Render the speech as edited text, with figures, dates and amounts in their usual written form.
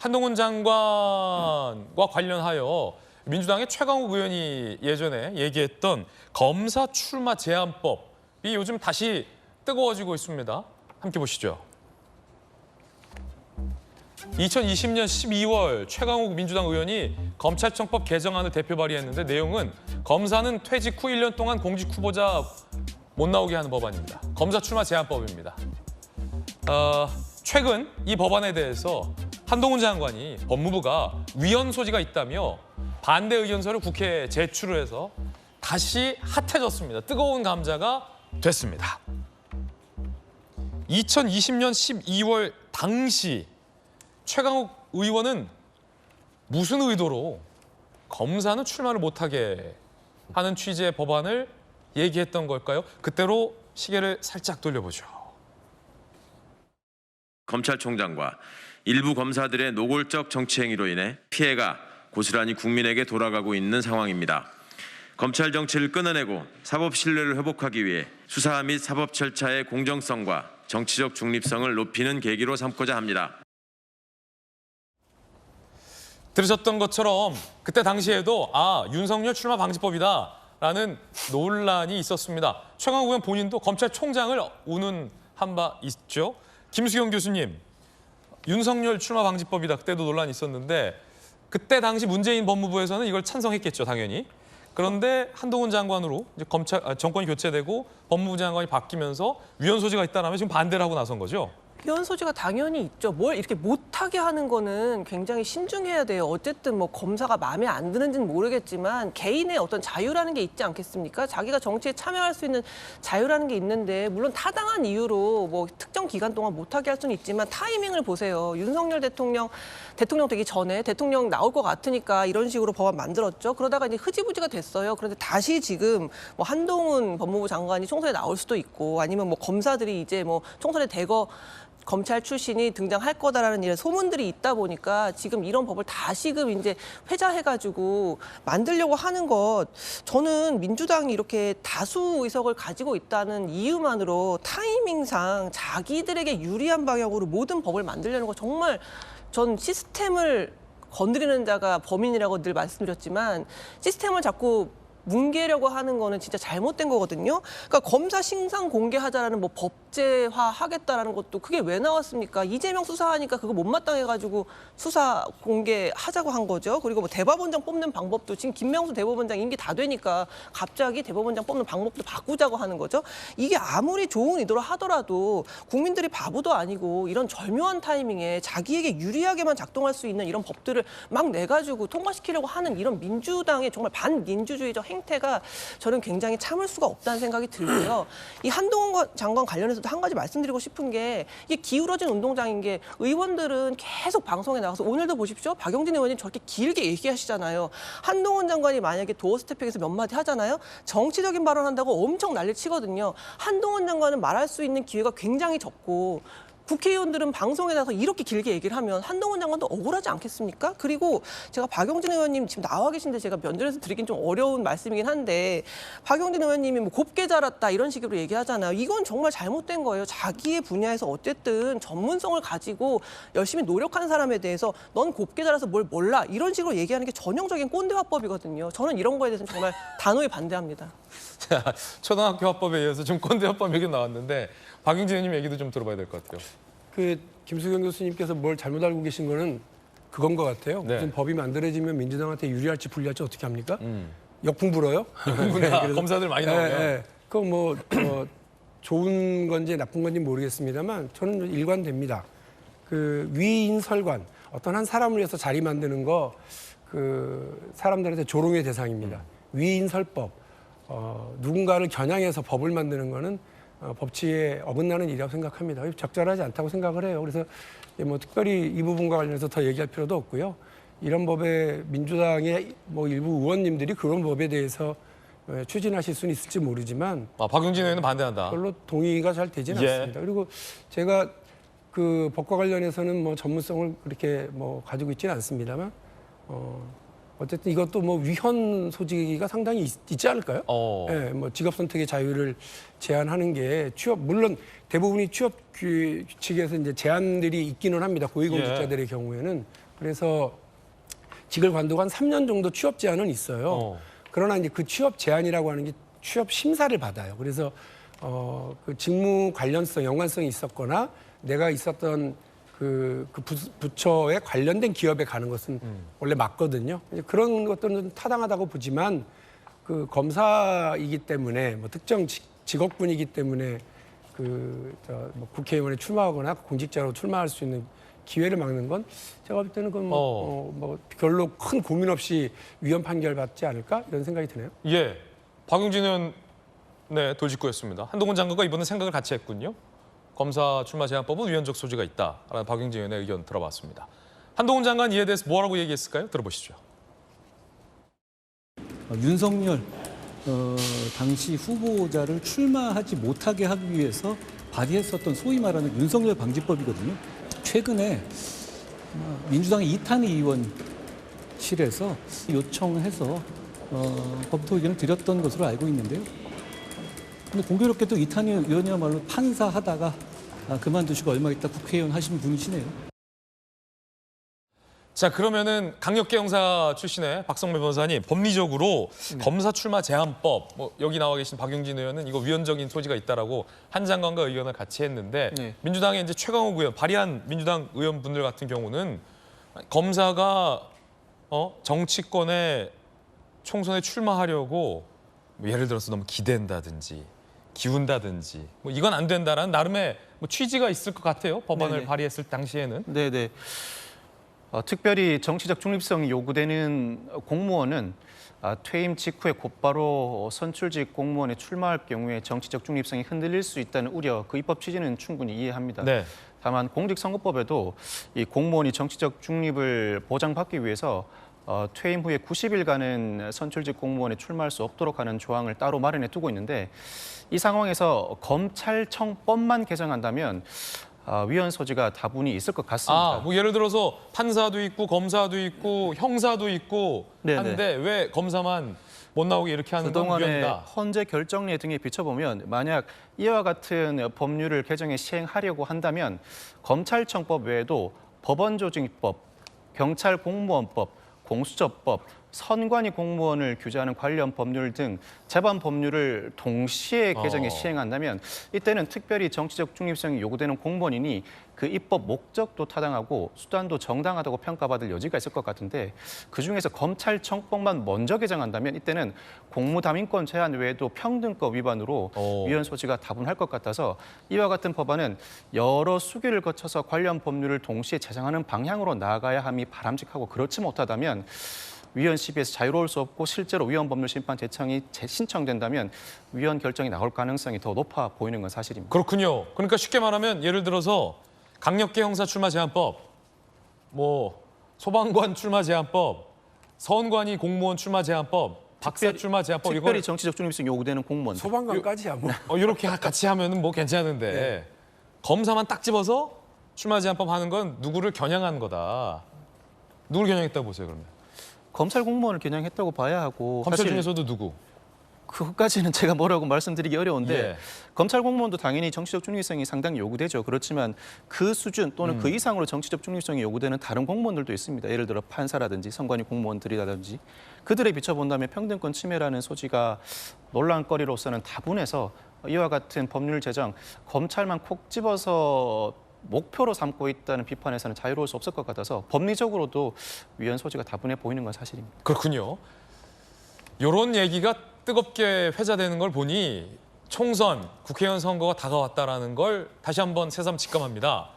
한동훈 장관과 관련하여 민주당의 최강욱 의원이 예전에 얘기했던 검사 출마 제한법이 요즘 다시 뜨거워지고 있습니다. 함께 보시죠. 2020년 12월 최강욱 민주당 의원이 검찰청법 개정안을 대표 발의했는데 내용은 검사는 퇴직 후 1년 동안 공직 후보자 못 나오게 하는 법안입니다. 검사 출마 제한법입니다. 최근 이 법안에 대해서 한동훈 장관이 법무부가 위헌 소지가 있다며 반대 의견서를 국회에 제출을 해서 다시 핫해졌습니다. 뜨거운 감자가 됐습니다. 2020년 12월 당시 최강욱 의원은 무슨 의도로 검사는 출마를 못하게 하는 취지의 법안을 얘기했던 걸까요? 그때로 시계를 살짝 돌려보죠. 검찰총장과 일부 검사들의 노골적 정치 행위로 인해 피해가 고스란히 국민에게 돌아가고 있는 상황입니다. 검찰 정치를 끊어내고 사법 신뢰를 회복하기 위해 수사 및 사법 절차의 공정성과 정치적 중립성을 높이는 계기로 삼고자 합니다. 들으셨던 것처럼 그때 당시에도 윤석열 출마 방지법이다라는 논란이 있었습니다. 최강욱 의원 본인도 검찰총장을 우는 한 바 있죠. 김수경 교수님, 윤석열 출마 방지법이다. 그때도 논란이 있었는데 그때 당시 문재인 법무부에서는 이걸 찬성했겠죠, 당연히. 그런데 한동훈 장관으로 이제 정권이 교체되고 법무부 장관이 바뀌면서 위헌 소지가 있다라면 지금 반대를 하고 나선 거죠. 위헌 소지가 당연히 있죠. 뭘 이렇게 못하게 하는 거는 굉장히 신중해야 돼요. 어쨌든 뭐 검사가 마음에 안 드는지는 모르겠지만 개인의 어떤 자유라는 게 있지 않겠습니까? 자기가 정치에 참여할 수 있는 자유라는 게 있는데 물론 타당한 이유로 뭐 특정 기간 동안 못하게 할 수는 있지만 타이밍을 보세요. 윤석열 대통령 되기 전에 대통령 나올 것 같으니까 이런 식으로 법안 만들었죠. 그러다가 이제 흐지부지가 됐어요. 그런데 다시 지금 뭐 한동훈 법무부 장관이 총선에 나올 수도 있고 아니면 뭐 검사들이 이제 뭐 총선에 대거 검찰 출신이 등장할 거다라는 이런 소문들이 있다 보니까 지금 이런 법을 다시금 이제 회자해가지고 만들려고 하는 것, 저는 민주당이 이렇게 다수 의석을 가지고 있다는 이유만으로 타이밍상 자기들에게 유리한 방향으로 모든 법을 만들려는 거 정말 전 시스템을 건드리는 자가 범인이라고 늘 말씀드렸지만 시스템을 자꾸 뭉개려고 하는 거는 진짜 잘못된 거거든요. 그러니까 검사 신상 공개하자라는 뭐 법제화 하겠다라는 것도 그게 왜 나왔습니까? 이재명 수사하니까 그거 못마땅해가지고 수사 공개하자고 한 거죠. 그리고 뭐 대법원장 뽑는 방법도 지금 김명수 대법원장 임기 다 되니까 갑자기 대법원장 뽑는 방법도 바꾸자고 하는 거죠. 이게 아무리 좋은 의도로 하더라도 국민들이 바보도 아니고 이런 절묘한 타이밍에 자기에게 유리하게만 작동할 수 있는 이런 법들을 막 내가지고 통과시키려고 하는 이런 민주당의 정말 반민주주의적 행태가 저는 굉장히 참을 수가 없다는 생각이 들고요. 이 한동훈 장관 관련해서도 한 가지 말씀드리고 싶은 게 이게 기울어진 운동장인 게 의원들은 계속 방송에 나가서 오늘도 보십시오. 박용진 의원님 저렇게 길게 얘기하시잖아요. 한동훈 장관이 만약에 도어 스태핑에서 몇 마디 하잖아요. 정치적인 발언한다고 엄청 난리 치거든요. 한동훈 장관은 말할 수 있는 기회가 굉장히 적고 국회의원들은 방송에 나가서 이렇게 길게 얘기를 하면 한동훈 장관도 억울하지 않겠습니까? 그리고 제가 박용진 의원님 지금 나와 계신데 제가 면전에서 드리긴 좀 어려운 말씀이긴 한데 박용진 의원님이 뭐 곱게 자랐다 이런 식으로 얘기하잖아요. 이건 정말 잘못된 거예요. 자기의 분야에서 어쨌든 전문성을 가지고 열심히 노력하는 사람에 대해서 넌 곱게 자라서 뭘 몰라 이런 식으로 얘기하는 게 전형적인 꼰대화법이거든요. 저는 이런 거에 대해서는 정말 단호히 반대합니다. 자, 초등학교 화법에 의해서 좀 꼰대 화법 얘기 나왔는데 박용진 의원님 얘기도 좀 들어봐야 될 것 같아요. 김수경 교수님께서 뭘 잘못 알고 계신 거는 그건 것 같아요. 네. 무슨 법이 만들어지면 민주당한테 유리할지 불리할지 어떻게 합니까? 역풍 불어요? 네, 검사들 많이 나오면. 그거 뭐 좋은 건지 나쁜 건지 모르겠습니다만 저는 일관됩니다. 그 위인설관, 어떤 한 사람을 위해서 자리 만드는 거 그 사람들한테 조롱의 대상입니다. 위인설법, 누군가를 겨냥해서 법을 만드는 거는 법치에 어긋나는 일이라고 생각합니다. 적절하지 않다고 생각을 해요. 그래서 뭐 특별히 이 부분과 관련해서 더 얘기할 필요도 없고요. 이런 법에 민주당의 뭐 일부 의원님들이 그런 법에 대해서 추진하실 수는 있을지 모르지만 박용진 의원은 반대한다. 별로 동의가 잘 되지는 않습니다. 그리고 제가 그 법과 관련해서는 뭐 전문성을 그렇게 뭐 가지고 있지는 않습니다만 어쨌든 이것도 뭐 위헌 소지가 상당히 있지 않을까요? 예, 뭐 직업 선택의 자유를 제한하는 게 취업 물론 대부분이 취업 규칙에서 이제 제한들이 있기는 합니다. 고위공직자들의 경우에는 그래서 직을 관두고 한 3년 정도 취업 제한은 있어요. 그러나 이제 그 취업 제한이라고 하는 게 취업 심사를 받아요. 그래서 그 직무 관련성, 연관성이 있었거나 내가 있었던 그 부처에 관련된 기업에 가는 것은 원래 맞거든요. 그런 것들은 타당하다고 보지만 그 검사이기 때문에 뭐 특정 직업군이기 때문에 뭐 국회의원에 출마하거나 공직자로 출마할 수 있는 기회를 막는 건 제가 볼 때는 그건 뭐 별로 큰 고민 없이 위헌 판결 받지 않을까 이런 생각이 드네요. 예, 박용진 의원 네, 돌직구였습니다. 한동훈 장관과 이번에 생각을 같이 했군요. 검사 출마 제한법은 위헌적 소지가 있다라는 박용진 의원의 의견 들어봤습니다. 한동훈 장관 이에 대해서 뭐라고 얘기했을까요? 들어보시죠. 윤석열 당시 후보자를 출마하지 못하게 하기 위해서 발의했었던 소위 말하는 윤석열 방지법이거든요. 최근에 민주당의 이탄희 의원실에서 요청해서 검토 의견을 드렸던 것으로 알고 있는데요. 근데 공교롭게도 이탄희 의원이야말로 판사하다가 그만두시고 얼마 있다 국회의원 하신 분이시네요. 자, 그러면은 강력계 형사 출신의 박성배 변호사님, 법리적으로 검사 출마 제한법, 뭐 여기 나와 계신 박용진 의원은 이거 위헌적인 소지가 있다라고 한 장관과 의견을 같이 했는데 민주당의 이제 최강욱 의원, 발의한 민주당 의원분들 같은 경우는 검사가 정치권에 총선에 출마하려고 뭐 예를 들어서 너무 기댄다든지 기운다든지 뭐 이건 안 된다라는 나름의 뭐 취지가 있을 것 같아요. 법안을 발의했을 당시에는. 네네. 특별히 정치적 중립성이 요구되는 공무원은 퇴임 직후에 곧바로 선출직 공무원에 출마할 경우에 정치적 중립성이 흔들릴 수 있다는 우려, 그 입법 취지는 충분히 이해합니다. 네. 다만 공직선거법에도 이 공무원이 정치적 중립을 보장받기 위해서 퇴임 후에 90일간은 선출직 공무원에 출마할 수 없도록 하는 조항을 따로 마련해 두고 있는데 이 상황에서 검찰청법만 개정한다면 위헌 소지가 다분히 있을 것 같습니다. 뭐 예를 들어서 판사도 있고 검사도 있고 형사도 있고 네네. 한데 왜 검사만 못 나오게 이렇게 하는 건 그동안의 위헌이다. 헌재 결정례 등에 비춰보면 만약 이와 같은 법률을 개정해 시행하려고 한다면 검찰청법 외에도 법원조직법, 경찰공무원법, 공수처법, 선관위 공무원을 규제하는 관련 법률 등 제반 법률을 동시에 개정해 시행한다면 이때는 특별히 정치적 중립성이 요구되는 공무원이니 그 입법 목적도 타당하고 수단도 정당하다고 평가받을 여지가 있을 것 같은데 그중에서 검찰청법만 먼저 개정한다면 이때는 공무담임권 제한 외에도 평등법 위반으로 위헌 소지가 다분할 것 같아서 이와 같은 법안은 여러 수기를 거쳐서 관련 법률을 동시에 제정하는 방향으로 나아가야 함이 바람직하고 그렇지 못하다면 위헌 시비에서 자유로울 수 없고 실제로 위헌 법률 심판 제청이 신청된다면 위헌 결정이 나올 가능성이 더 높아 보이는 건 사실입니다. 그렇군요. 그러니까 쉽게 말하면 예를 들어서 강력계 형사 출마 제한법, 뭐 소방관 출마 제한법, 선관위 공무원 출마 제한법, 박사 출마 제한법 특별히 이거 정치적 중립성이 요구되는 공무원. 소방관까지야 뭐. 이렇게 같이 하면은 뭐 괜찮은데 검사만 딱 집어서 출마 제한법 하는 건 누구를 겨냥한 거다. 누굴 겨냥했다고 보세요, 그러면? 검찰 공무원을 겨냥했다고 봐야 하고 검찰 사실 중에서도 누구? 그것까지는 제가 뭐라고 말씀드리기 어려운데 예. 검찰 공무원도 당연히 정치적 중립성이 상당히 요구되죠. 그렇지만 그 수준 또는 그 이상으로 정치적 중립성이 요구되는 다른 공무원들도 있습니다. 예를 들어 판사라든지 선관위 공무원들이라든지 그들에 비춰본다면 평등권 침해라는 소지가 논란거리로서는 다분해서 이와 같은 법률 제정 검찰만 콕 집어서 목표로 삼고 있다는 비판에서는 자유로울 수 없을 것 같아서 법리적으로도 위헌 소지가 다분해 보이는 건 사실입니다. 그렇군요. 이런 얘기가 뜨겁게 회자되는 걸 보니 총선, 국회의원 선거가 다가왔다라는 걸 다시 한번 새삼 직감합니다.